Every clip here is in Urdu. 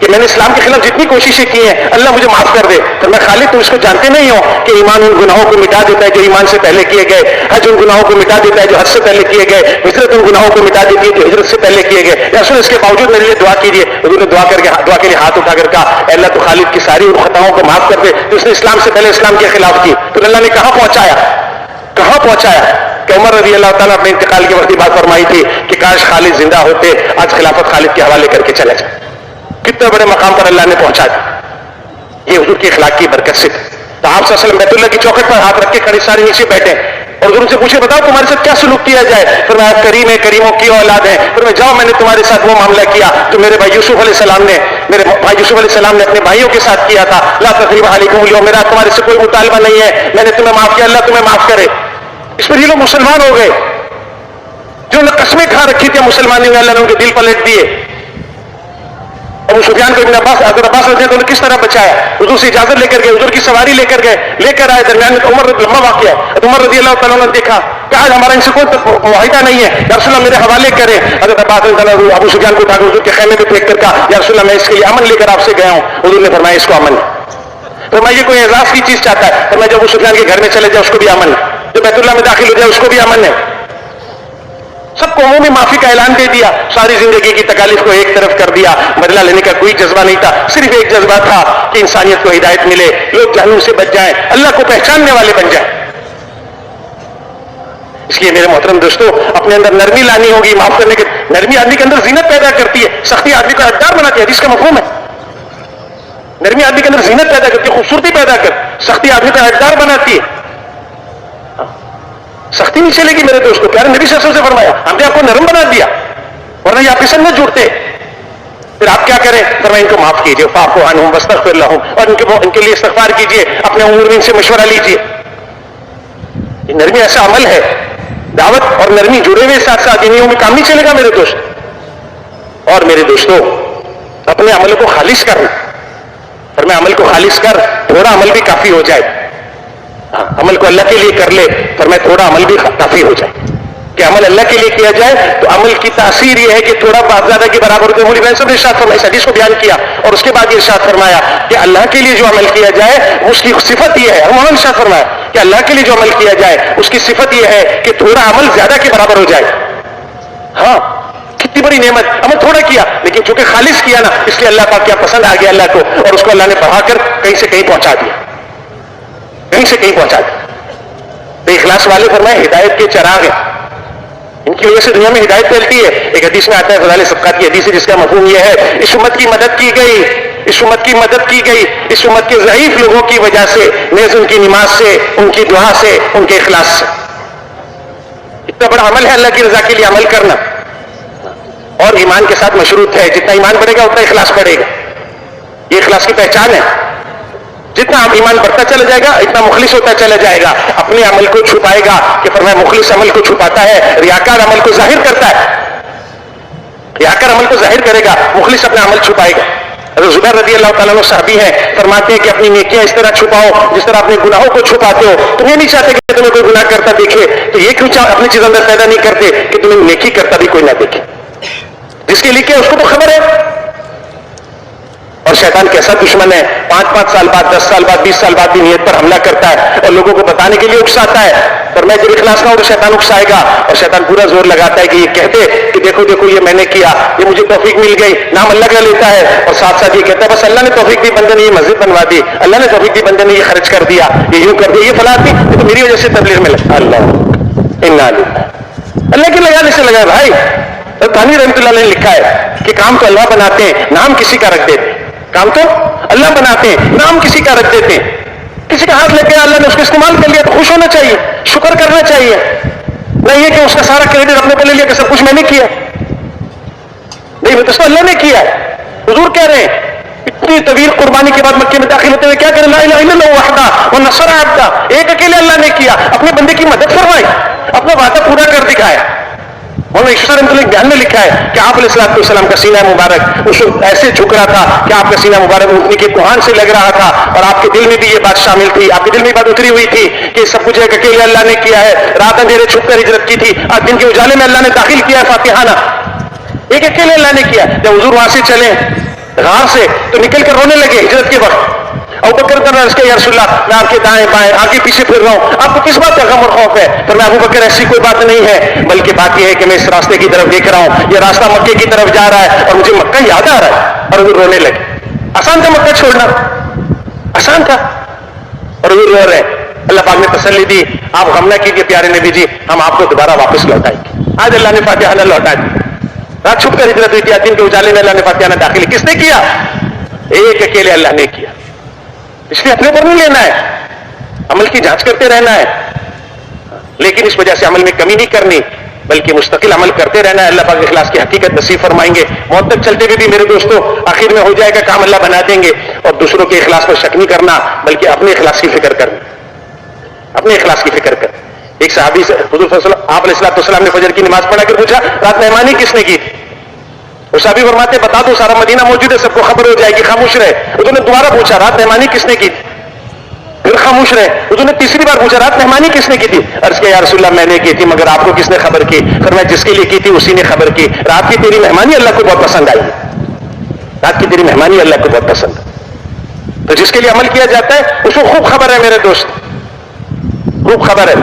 کہ میں نے اسلام کے خلاف جتنی کوششیں کی ہیں اللہ مجھے معاف کر دے. تو میں خالد تم اس کو جانتے نہیں ہو کہ ایمان ان گناہوں کو مٹا دیتا ہے جو ایمان سے پہلے کیے گئے, حج ان گناہوں کو مٹا دیتا ہے جو حج سے پہلے کیے گئے, ہجرت ان گناہوں کو مٹا دیتی ہے جو ہجرت سے پہلے کیے گئے. یا سن اس کے باوجود میرے لیے دعا کیجیے. حضور نے دعا کے لیے ہاتھ اٹھا کر کہا اے اللہ تو خالد کی ساری ان خطاؤں کو معاف کر دے جو اس نے اسلام سے پہلے اسلام کے خلاف کی. تو اللہ نے کہاں پہنچایا کہ عمر رضی اللہ تعالیٰ اپنے انتقال کے وقت بات فرمائی تھی کہ کاش خالد زندہ ہوتے, آج خلافت خالد کے حوالے کر کے چلا جائے. کتنے بڑے مقام پر اللہ نے پہنچا دیا, یہ حضور کی اخلاق کی برکت سے. تو آپ صلی اللہ علیہ وسلم بیت اللہ کی چوکھٹ پر ہاتھ رکھ کے کھڑے سارے نیچے بیٹھے اور حضور سے پوچھے بتاؤ تمہارے ساتھ کیا سلوک کیا جائے. پھر میں کریم ہے, کریموں کی اولاد ہے. پھر میں جاؤ میں نے تمہارے ساتھ وہ معاملہ کیا جو میرے بھائی یوسف علیہ السلام نے اپنے بھائیوں کے ساتھ کیا تھا. لا تثریب علیکم اليوم, میرا تمہارے سے کوئی مطالبہ نہیں ہے, میں نے تمہیں معاف کیا, اللہ تمہیں معاف کرے. اس پر یہ لوگ مسلمان ہو گئے جو نے قسمیں کھا رکھی تھی مسلمانوں نے, اللہ نے ان کے دل پلٹ دیے. ابو سفیان کو ابن عباس رضی اللہ عنہ نے کس طرح بچایا, حضور سے اجازت لے کر گئے, حضور کی سواری لے کر آئے. درمیان میں عمر لمبا واقعہ ہے. عمر رضی اللہ تعالیٰ نے دیکھا کہ آج ہمارا ان سے کوئی معاہدہ نہیں ہے, یا رسول اللہ میرے حوالے کرے. حضرت عباس رضی اللہ عنہ ابو سفیان کو اٹھا کر حضور کے خیمے میں پھینک کر کہا یا رسول اللہ میں اس کے لیے امن لے کر آپ سے گیا ہوں. حضور نے فرمایا اس کو امن ہے. تو میں یہ کوئی اعزاز کی چیز چاہتا ہے, تو میں جو ابو سفیان کے گھر میں چلے جائے اس کو بھی امن ہے, جو بیت اللہ میں داخل ہو جائے اس کو بھی امن ہے. سب کو عمومی معافی کا اعلان دے دیا, ساری زندگی کی تکالیف کو ایک طرف کر دیا, بدلہ لینے کا کوئی جذبہ نہیں تھا, صرف ایک جذبہ تھا کہ انسانیت کو ہدایت ملے, لوگ جہنم سے بچ جائیں, اللہ کو پہچاننے والے بن جائیں. اس لیے میرے محترم دوستو اپنے اندر نرمی لانی ہوگی, معاف کرنے کے. نرمی آدمی کے اندر زینت پیدا کرتی ہے, سختی آدمی کو حقدار بناتی ہے, حدیث کا مفہوم ہے. نرمی آدمی کے اندر زینت پیدا کرتی ہے, خوبصورتی پیدا کر, سختی آدمی کو حقدار بناتی ہے. سختی نہیں چلے گی میرے دوستوں, پیارے نبی صلی اللہ علیہ وسلم سے فرمایا ہم نے آپ کو نرم بنا دیا, ورنہ یہ آپ کے ساتھ نہ جڑتے. پھر آپ کیا کریں, فرمایا ان کو معاف کیجیے, فاعفو عنہم واستغفر لہم, اور ان کے لیے استغفار کیجیے, اپنے امور سے مشورہ لیجیے. یہ نرمی ایسا عمل ہے, دعوت اور نرمی جڑے ہوئے ساتھ ساتھ انہیں میں کام نہیں چلے گا میرے دوست. اور میرے دوستوں اپنے عمل کو خالص کرنا, فرمایا عمل کو خالص کر, تھوڑا عمل بھی کافی ہو جائے. عمل کو اللہ کے لیے کر لے, فرمایا تھوڑا عمل بھی کافی ہو جائے. کہ عمل اللہ کے لیے کیا جائے تو عمل کی تاثیر یہ ہے کہ تھوڑا بہت زیادہ کے برابر ہوتے. مولی بہن صاحب نے ارشاد فرمایا, اس حدیث کو بیان کیا اور اس کے بعد یہ ارشاد فرمایا کہ اللہ کے لیے جو عمل کیا جائے اس کی صفت یہ ہے, انہوں نے ارشاد فرمایا کہ اللہ کے لیے جو عمل کیا جائے اس کی صفت یہ ہے کہ تھوڑا عمل زیادہ کے برابر ہو جائے. ہاں کتنی بڑی نعمت, عمل تھوڑا کیا لیکن چونکہ خالص کیا نا, اس لیے اللہ پاک کیا پسند آ گیا اللہ کو, اور اس کو اللہ نے بڑھا کر کہیں سے کہیں پہنچا دیا, کہیں سے کہیں پہنچا دیا. تو اخلاص والے فرمائے ہدایت کے چراغ ہیں, ان کی وجہ سے دنیا میں ہدایت پھیلتی ہے. ایک حدیث میں آتا ہے فضائل صدقات کی حدیث ہے جس کا مفہوم یہ ہے اس امت کی مدد کی گئی, اس امت کی مدد کی گئی اس امت کے ضعیف لوگوں کی وجہ سے, نیز ان کی نماز سے, ان کی دعا سے, ان کے اخلاص سے. اتنا بڑا عمل ہے اللہ کی رضا کے لیے عمل کرنا, اور ایمان کے ساتھ مشروط ہے. جتنا ایمان بڑھے گا اتنا اخلاص بڑھے گا, یہ اخلاص کی پہچان ہے. جتنا ایمان بڑھتا چلا جائے گا اتنا مخلص ہوتا چلا جائے گا. اپنے عمل کو چھپائے گا, کہ فرمایا مخلص عمل کو چھپاتا ہے, ریاکار عمل کو ظاہر کرتا ہے. ریاکار عمل کو ظاہر کرے گا, مخلص اپنا عمل چھپائے گا. حضرت زبیر رضی اللہ تعالیٰ عنہ صحابی ہیں, فرماتے ہیں کہ اپنی نیکیاں اس طرح چھپاؤ جس طرح اپنے گناہوں کو چھپاتے ہو. تم یہ نہیں چاہتے کہ تمہیں کوئی گناہ کرتا دیکھے, تو یہ کیوں اپنی چیز اندر پیدا نہیں کرتے کہ تمہیں نیکی کرتا بھی کوئی نہ دیکھے. جس کے لیے اس کو تو خبر ہے. اور شیطان کیسا دشمن ہے, 5 سال بعد, 10 سال بعد, 20 سال بعد بھی نیت پر حملہ کرتا ہے اور لوگوں کو بتانے کے لیے اکساتا ہے. اور میں جب اخلاص نہ ہو تو شیطان اکسائے گا, اور شیطان پورا زور لگاتا ہے کہ یہ کہتے کہ دیکھو دیکھو یہ میں نے کیا, یہ مجھے توفیق مل گئی, نام اللہ کا لیتا ہے, اور ساتھ ساتھ یہ کہتا ہے بس اللہ نے توفیق دی, بندے نے یہ مسجد بنوا دی, اللہ نے توفیق دی, بندے نے یہ خرچ کر دیا, یہ یوں کر دیا, یہ فلاں دی, یہ تو میری وجہ سے تبلیغ میں لگا. اللہ کے لگانے سے لگا. بھائی تھانی رحمۃ اللہ نے لکھا ہے کہ کام تو اللہ بناتے ہیں, نام کسی کا رکھ دیتے. کام تو اللہ بناتے ہیں, نام کسی کا رکھ دیتے ہیں. کسی کا ہاتھ لے کے اللہ نے اس کو استعمال کر لیا تو خوش ہونا چاہیے, شکر کرنا چاہیے. نہیں یہ کہ اس کا سارا کریڈٹ اپنے پہ لے لیا کہ سب کچھ میں نے کیا. نہیں وہ تو اللہ نے کیا ہے. حضور کہہ رہے ہیں اتنی طویل قربانی کے بعد مکے میں داخل ہوتے ہوئے کیا کریں, لا الہ الا اللہ وحدہ ونصر عبدہ, ایک اکیلے اللہ نے کیا, اپنے بندے کی مدد فرمائی, اپنا وعدہ پورا کر دکھایا. مولانا عشاء رحمۃ اللہ بیان میں لکھا ہے کہ آپ علیہ السلام کا سینہ مبارک اس وقت ایسے جھک رہا تھا کہ آپ کا سینہ مبارک اٹھنے کے کوہان سے لگ رہا تھا, اور آپ کے دل میں بھی یہ بات شامل تھی, آپ کے دل میں یہ بات اتری ہوئی تھی کہ سب کچھ ایک اکیلے اللہ نے کیا ہے. رات اندھیرے چھپ کر ہجرت کی تھی, آج دن کے اجالے میں اللہ نے داخل کیا ہے فاتحانہ, ایک اکیلے اللہ نے کیا. جب حضور وہاں سے چلے غار سے تو نکل کر رونے لگے ہجرت کے وقت. ابو بکر کر رہا ہے یا رسول اللہ میں آپ کے دائیں بائیں آگے پیچھے پھر رہا ہوں, آپ کو کس بات کا غم اور خوف ہے؟ پر میں ابو بکر ایسی کوئی بات نہیں ہے, بلکہ بات یہ ہے کہ میں اس راستے کی طرف دیکھ رہا ہوں, یہ راستہ مکے کی طرف جا رہا ہے اور مجھے مکہ یاد آ رہا ہے. اور وہ رونے لگے. آسان تھا مکہ چھوڑنا, آسان تھا, اور وہ رو رہے ہیں. اللہ پاک نے تسلی دی, آپ غم نہ کیجیے پیارے نبی جی, ہم آپ کو دوبارہ واپس لوٹائیں گے. آج اللہ نے فاتحہ نہ لوٹا دی. رات چھپ کر ہجرت ہوئی تھی, دن کے اجالے میں اللہ نے فاتحہ نہ داخل. کس نے کیا؟ ایک اکیلے اللہ نے کیا. اس لیے اپنے پر نہیں لینا ہے, عمل کی جانچ کرتے رہنا ہے, لیکن اس وجہ سے عمل میں کمی نہیں کرنی, بلکہ مستقل عمل کرتے رہنا ہے. اللہ پاک اخلاص کی حقیقت نصیب فرمائیں گے. موت تک چلتے ہوئے بھی میرے دوستوں آخر میں ہو جائے گا کام, اللہ بنا دیں گے. اور دوسروں کے اخلاص پر شک نہیں کرنا, بلکہ اپنے اخلاص کی فکر کرنا, اپنے اخلاص کی فکر کر. ایک صحابی سے حضور صلی اللہ آپ علیہ السلام نے فجر کی نماز پڑھا کر پوچھا رات مہمانی کس نے کی تھی؟ وہ صحابی فرماتے بتا دو, سارا مدینہ موجود ہے, سب کو خبر ہو جائے گی, خاموش رہے. انہوں نے دوبارہ پوچھا رات مہمانی کس نے کی تھی؟ پھر خاموش رہے. انہوں نے تیسری بار پوچھا رات مہمانی کس نے کی تھی؟ عرض کیا یا رسول اللہ میں نے کی تھی, مگر آپ کو کس نے خبر کی؟ فرمایا جس کے لیے کی تھی اسی نے خبر کی. رات کی تیری مہمانی اللہ کو بہت پسند آئی, رات کی تیری مہمانی اللہ کو بہت پسند ہے. تو جس کے لیے عمل کیا جاتا ہے اس کو خوب خبر ہے میرے دوست, خوب خبر ہے.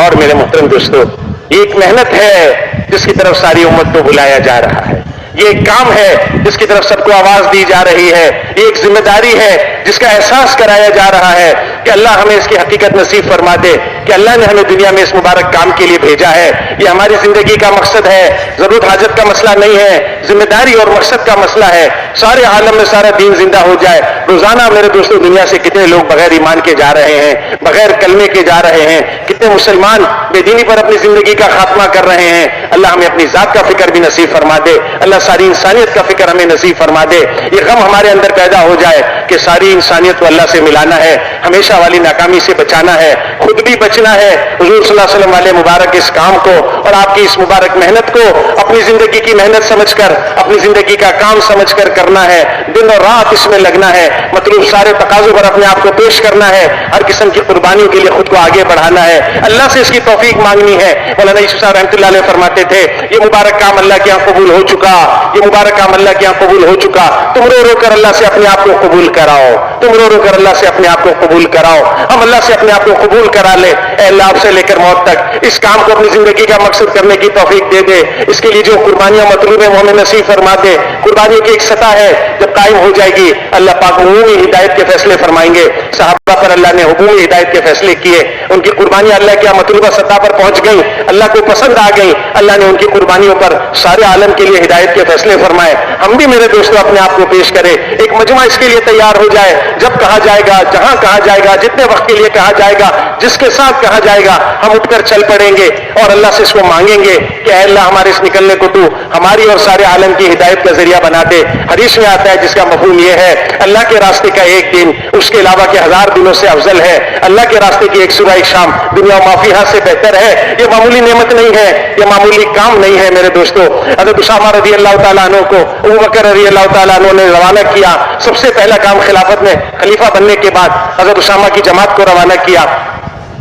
اور میرے محترم دوستو, یہ ایک محنت ہے جس کی طرف ساری امت کو بلایا جا رہا ہے. یہ ایک کام ہے جس کی طرف سب کو آواز دی جا رہی ہے. یہ ایک ذمہ داری ہے جس کا احساس کرایا جا رہا ہے کہ اللہ ہمیں اس کی حقیقت نصیب فرما دے کہ اللہ نے ہمیں دنیا میں اس مبارک کام کے لیے بھیجا ہے. یہ ہماری زندگی کا مقصد ہے, ضرورت حاجت کا مسئلہ نہیں ہے, ذمہ داری اور مقصد کا مسئلہ ہے. سارے عالم میں سارا دین زندہ ہو جائے. روزانہ میرے دوستوں دنیا سے کتنے لوگ بغیر ایمان کے جا رہے ہیں, بغیر کلمے کے جا رہے ہیں, کتنے مسلمان بے دینی پر اپنی زندگی کا خاتمہ کر رہے ہیں. اللہ ہمیں اپنی ذات کا فکر بھی نصیب فرما دے, اللہ ساری انسانیت کا فکر ہمیں نصیب فرما دے. یہ غم ہمارے اندر پیدا ہو جائے کہ ساری انسانیت کو اللہ سے ملانا ہے, ہمیشہ والی ناکامی سے بچانا ہے, خود بھی بچنا ہے. حضور صلی اللہ علیہ وسلم والے مبارک اس کام کو اور آپ کی اس مبارک محنت کو اپنی زندگی کی محنت سمجھ کر, اپنی زندگی کا کام سمجھ کر کرنا ہے. دن اور رات اس میں لگنا ہے, مطلوب سارے تقاضوں پر اپنے آپ کو پیش کرنا ہے, ہر قسم کی قربانیوں کے لیے خود کو آگے بڑھانا ہے. اللہ سے اس کی توفیق مانگنی ہے. مولانا یوسف صاحب رحمۃ اللہ علیہ فرماتے تھے یہ مبارک کام اللہ کے یہاں قبول ہو چکا, یہ مبارک کام اللہ کے یہاں قبول ہو چکا. تم رو رو کر اللہ سے اپنے آپ کو قبول کراؤ, تم رو رو کر اللہ سے اپنے آپ کو قبول کراؤ. ہم اللہ سے اپنے آپ کو قبول کرا لے. اے اللہ آپ سے لے کر موت تک اس کام کو اپنی زندگی کا مقصد کرنے کی توفیق دے دے. اس کے لیے جو قربانیاں مطلوب ہیں وہ ہمیں نصیب فرما دے. قربانی کی ایک سطح ہے جب قائم ہو جائے گی اللہ پاک عمومی ہدایت کے فیصلے فرمائیں گے. صحابہ پر اللہ نے عمومی ہدایت کے فیصلے کیے, ان کی قربانیاں اللہ کے مطلوبہ سطح پر پہنچ گئیں, اللہ کو پسند آ گئی. اللہ نے ان کی قربانیوں پر سارے عالم کے لیے ہدایت کے فیصلے فرمائے. ہم بھی میرے دوستوں اپنے آپ کو پیش کرے, ایک مجمع اس کے لیے تیار ہو جائے. جب کہا جائے گا, جہاں کہا جائے گا, جتنے وقت کے لیے کہا جائے گا, جس کے ساتھ کہا جائے گا, ہم اٹھ کر چل پڑیں گے اور اللہ سے اس کو مانگیں گے کہ اے اللہ ہمارے اس نکلنے کو تو ہماری اور سارے عالم کی ہدایت کا ذریعہ بنا دے. حدیث میں آتا ہے جس کا مفہوم یہ ہے اللہ کے راستے کا ایک دن اس کے علاوہ کے 1000 دنوں سے افضل ہے. اللہ کے راستے کی ایک صبح ایک شام دنیا مافیہ سے بہتر ہے. یہ معمولی نعمت نہیں ہے, یہ معمولی کام نہیں ہے میرے دوستوں. حضرت اسامہ رضی اللہ تعالیٰ عنہ کو ابو بکر رضی اللہ تعالیٰ عنہ نے روانہ کیا. سب سے پہلا کام خلافت میں خلیفہ بننے کے بعد حضرت اسامہ کی جماعت کو روانہ کیا.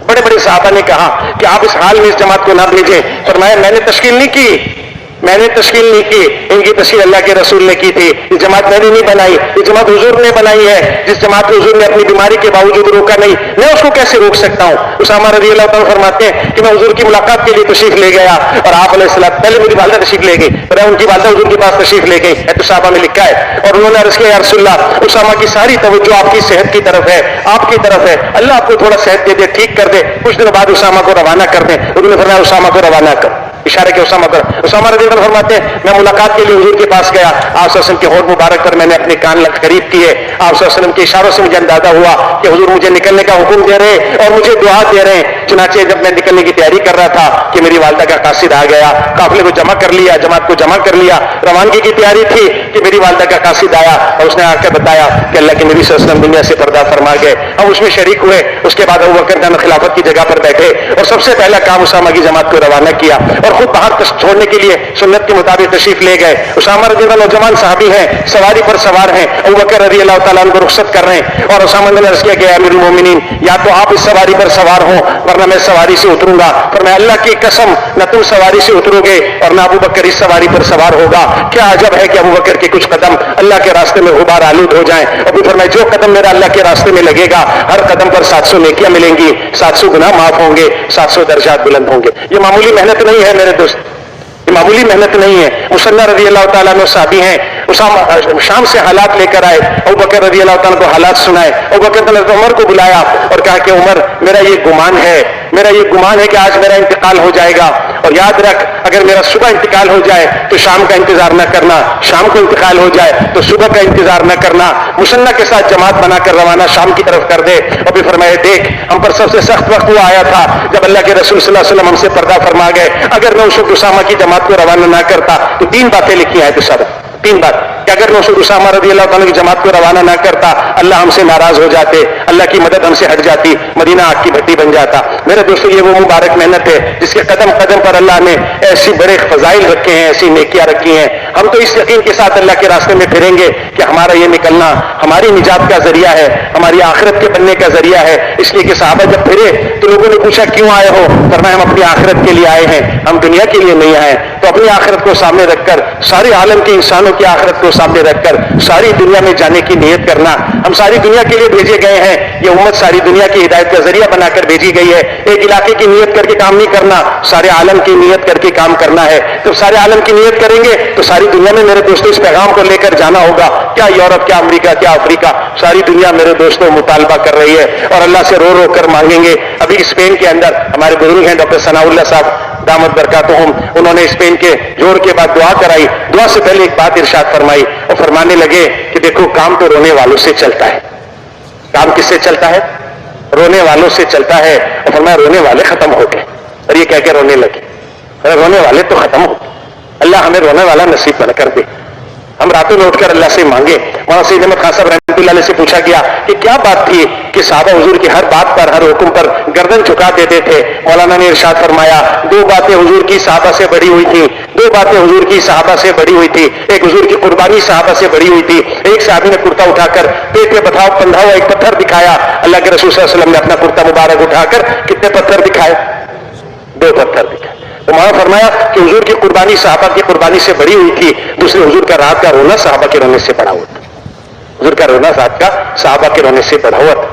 بڑے بڑے صحابہ نے کہا کہ آپ اس حال میں اس جماعت کو نہ بھیجیں. فرمایا میں نے تشکیل نہیں کی, میں نے تشکیل نہیں کی, ان کی تشکیل اللہ کے رسول نے کی تھی. یہ جماعت میں نے نہیں بنائی, یہ جماعت حضور نے بنائی ہے. جس جماعت کو حضور نے اپنی بیماری کے باوجود روکا نہیں, میں اس کو کیسے روک سکتا ہوں. اسامہ رضی اللہ تعالیٰ فرماتے ہیں کہ میں حضور کی ملاقات کے لیے تشریف لے گیا اور آپ علیہ السلام پہلے میری والدہ تشریف لے گئی, پھر ان کی والدہ حضور کے پاس تشریف لے گئی. تو صحابہ میں لکھا ہے اور انہوں نے عرض کیا یا رسول اللہ اسامہ کی ساری توجہ آپ کی صحت کی طرف ہے, آپ کی طرف ہے, اللہ آپ کو تھوڑا صحت دے دے, ٹھیک کر دے, کچھ دنوں بعد اسامہ کو روانہ کر دیں. انہوں نے فرمایا اسامہ کو روانہ کر, اشارے کے اسامہ کر. اسامہ رضی اللہ فرماتے ہیں میں ملاقات کے لیے حضور کے پاس گیا, آپ صلی اللہ علیہ وسلم کے ہونٹ مبارک پر میں نے اپنے کان قریب کیے. آپ صلی اللہ علیہ وسلم کے اشاروں سے مجھے اندازہ ہوا کہ حضور مجھے نکلنے کا حکم دے رہے ہیں اور مجھے دعا دے رہے ہیں. چنانچہ جب میں نکلنے کی تیاری کر رہا تھا کہ میری والدہ کا قاصد آ گیا, قافلے کو جمع کر لیا, جماعت کو جمع کر لیا, روانگی کی تیاری تھی کہ میری والدہ کا قاصد آیا اور اس نے آ کر بتایا کہ اللہ کے نبی صلی اللہ علیہ وسلم دنیا سے پردہ فرما گئے. ہم اس میں شریک ہوئے. اس کے بعد ابو بکر نے خلافت کی جگہ پر بیٹھے اور سب سے پہلا کام اسامہ کی جماعت کو روانہ کیا اور خود باہر چھوڑنے کے لیے سنت کے مطابق تشریف لے گئے. اسامہ رضی اللہ نوجوان صحابی ہیں, سواری پر سوار ہیں, ابو بکر رضی اللہ تعالیٰ عنہ کو رخصت کر رہے ہیں اور اسامہ نے عرض کیا کہ امیر المومنین یا تو آپ اس سواری پر سوار ہوں ورنہ میں سواری سے اتروں گا. فرمایا اللہ کی قسم نہ تم سواری سے اترو گے اور نہ ابو بکر اس سواری پر سوار ہوگا. کیا عجب ہے کہ ابو بکر کے کچھ قدم اللہ کے راستے میں غبار آلود ہو جائیں. ابو فرمایا جو قدم میرا اللہ کے راستے میں لگے گا ہر قدم پر 700 نیکیاں ملیں گی, 700 گناہ معاف ہوں گے, 700 درجات بلند ہوں گے. یہ معمولی محنت نہیں ہے میرے دوست, یہ معمولی محنت نہیں ہے. مسنہ رضی اللہ تعالیٰ عنہ صحابی ہیں, اسامہ شام سے حالات لے کر آئے, ابو بکر رضی اللہ تعالیٰ کو حالات سنائے. ابو بکر نے عمر کو بلایا اور کہا کہ عمر میرا یہ گمان ہے کہ آج میرا انتقال ہو جائے گا, اور یاد رکھ اگر میرا صبح انتقال ہو جائے تو شام کا انتظار نہ کرنا, شام کو انتقال ہو جائے تو صبح کا انتظار نہ کرنا. مسنہ کے ساتھ جماعت بنا کر روانہ شام کی طرف کر دے. اور پھر فرمائے دیکھ ہم پر سب سے سخت وقت وہ آیا تھا جب اللہ کے رسول صلی اللہ علیہ وسلم ہم سے پردہ فرما گئے. اگر میں اس وقت اسامہ کی جماعت کو روانہ نہ کرتا تو 3 باتیں لکھی ہیں تو سب 3 بات کہ اگر میں اس وقت اسامہ رضی اللہ تعالیٰ کی جماعت کو روانہ نہ کرتا اللہ ہم سے ناراض ہو جاتے, اللہ کی مدد ہم سے ہٹ جاتی, مدینہ آگ کی بھٹی بن جاتا. میرے دوستو یہ وہ مبارک محنت ہے جس کے قدم قدم پر اللہ نے ایسی بڑے فضائل رکھے ہیں, ایسی نیکیاں رکھی ہیں. ہم تو اس یقین کے ساتھ اللہ کے راستے میں پھریں گے کہ ہمارا یہ نکلنا ہماری نجات کا ذریعہ ہے, ہماری آخرت کے بننے کا ذریعہ ہے. اس لیے کہ صحابہ جب پھرے تو لوگوں نے پوچھا کیوں آئے ہو؟ فرمایا ہم اپنی آخرت کے لیے آئے ہیں, ہم دنیا کے لیے نہیں آئے. تو اپنی آخرت کو سامنے رکھ کر, سارے عالم کے انسانوں کی آخرت کو سامنے رکھ کر ساری دنیا میں جانے کی نیت کرنا. ہم ساری دنیا کے لیے بھیجے گئے ہیں, یہ امت ساری دنیا کی ہدایت کا ذریعہ بنا کر بھیجی گئی ہے. ایک علاقے کی نیت کر کے کام نہیں کرنا, سارے عالم کی نیت کر کے کام کرنا ہے. جب سارے عالم کی نیت کریں گے تو ساری دنیا میں میرے دوستوں اس پیغام کو لے کر جانا ہوگا. کیا یورپ, کیا امریکہ, کیا افریقہ, ساری دنیا میرے دوستوں مطالبہ کر رہی ہے اور اللہ سے رو رو کر مانگیں گے. ابھی اسپین کے اندر ہمارے بزرگ ہیں ڈاکٹر ثناء اللہ صاحب دامت برکاتہم, انہوں نے اسپین کے جوڑ کے بعد دعا کرائی. دعا سے پہلے ایک بات ارشاد فرمائی اور فرمانے لگے کہ دیکھو کام تو رونے والوں سے چلتا ہے. کام کس سے چلتا ہے؟ رونے والوں سے چلتا ہے. اور فرمایا رونے والے ختم ہو گئے, اور یہ کہہ کے رونے لگے. رونے والے تو ختم ہو گئے, اللہ ہمیں رونے والا نصیب بنا کر دے. ہم راتوں میں اٹھ کر اللہ سے مانگے. وہاں سید احمد خان صاحب رحمۃ اللہ علیہ سے پوچھا گیا کہ کیا بات تھی کہ صحابہ حضور کی ہر بات پر, ہر حکم پر گردن جھکا دیتے تھے. مولانا نے ارشاد فرمایا 2 باتیں حضور کی صحابہ سے بڑی ہوئی تھی, 2 باتیں حضور کی صحابہ سے بڑی ہوئی تھی. ایک حضور کی قربانی صحابہ سے بڑی ہوئی تھی. ایک صحابی نے کرتا اٹھا کر پیٹ پہ بندھا ہوا ایک پتھر دکھایا. اللہ کے رسول صلی اللہ علیہ وسلم نے اپنا کرتا مبارک اٹھا کر کتنے پتھر دکھائے؟ 2 پتھر دکھائے. تو وہاں فرمایا کہ حضور کی قربانی صحابہ کی قربانی سے بڑی ہوئی تھی. دوسرے حضور کا رات کا رونا صحابہ کے رونے سے بڑا ہوا تھا. حضور کا رونا رات کا صحابہ کے رونے سے بڑا ہوا تھا.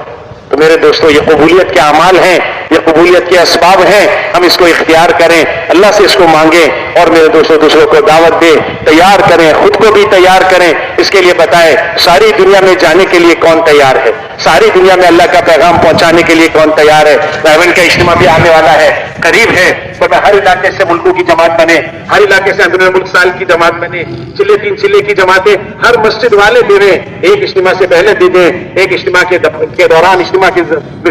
تو میرے دوستو یہ قبولیت کے اعمال ہیں, یہ قبولیت کے اسباب ہیں. ہم اس کو اختیار کریں, اللہ سے اس کو مانگیں, اور میرے دوستو دوسروں کو دعوت دیں, تیار کریں, خود کو بھی تیار کریں. اس کے لیے بتائیں ساری دنیا میں جانے کے لیے کون تیار ہے, ساری دنیا میں اللہ کا پیغام پہنچانے کے لیے کون تیار ہے. رائمنڈ کا اجتماع بھی آنے والا ہے, قریب ہے. ہر علاقے سے ملکوں کی جماعت بنے, ہر علاقے سے اندرون ملک سال کی جماعت بنے, چلے 3 چلے کی جماعتیں ہر مسجد والے دے دیں. ایک اجتماع سے پہلے دے دیں, ایک اجتماع کے دوران اجتماع کی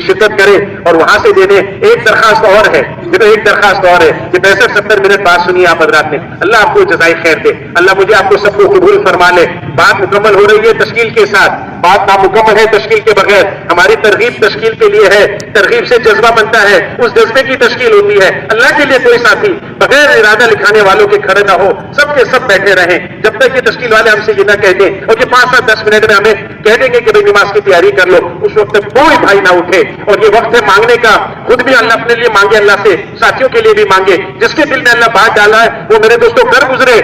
شرکت کریں اور وہاں سے دے دیں. ایک درخواست اور ہے, ایک درخواست اور ہے کہ 65-70 منٹ بات سنی آپ حضرات نے. اللہ آپ کو جزائے خیر دے, اللہ مجھے آپ کو سب کو قبول فرما لے. بات مکمل ہو رہی ہے تشکیل کے ساتھ, بات نامکمل ہے تشکیل کے بغیر. ہماری ترغیب تشکیل کے لیے ہے, ترغیب سے جذبہ بنتا ہے, اس جذبے کی تشکیل ہوتی ہے. اللہ کے لیے کوئی ساتھی بغیر ارادہ لکھانے والوں کے کھڑے نہ ہو, سب کے سب بیٹھے رہیں جب تک کہ تشکیل والے ہم سے یہ نہ کہہ دیں اور کہ 5-10 منٹ میں ہمیں کہہ دیں گے کہ بھائی نماز کی تیاری کر لو. اس وقت تک کوئی بھائی نہ اٹھے, اور یہ وقت ہے مانگنے کا. خود بھی اللہ اپنے لیے مانگے, اللہ سے ساتھیوں کے لیے بھی مانگے. جس کے دل میں اللہ بات ڈالا ہے وہ میرے دوستوں کر گزرے.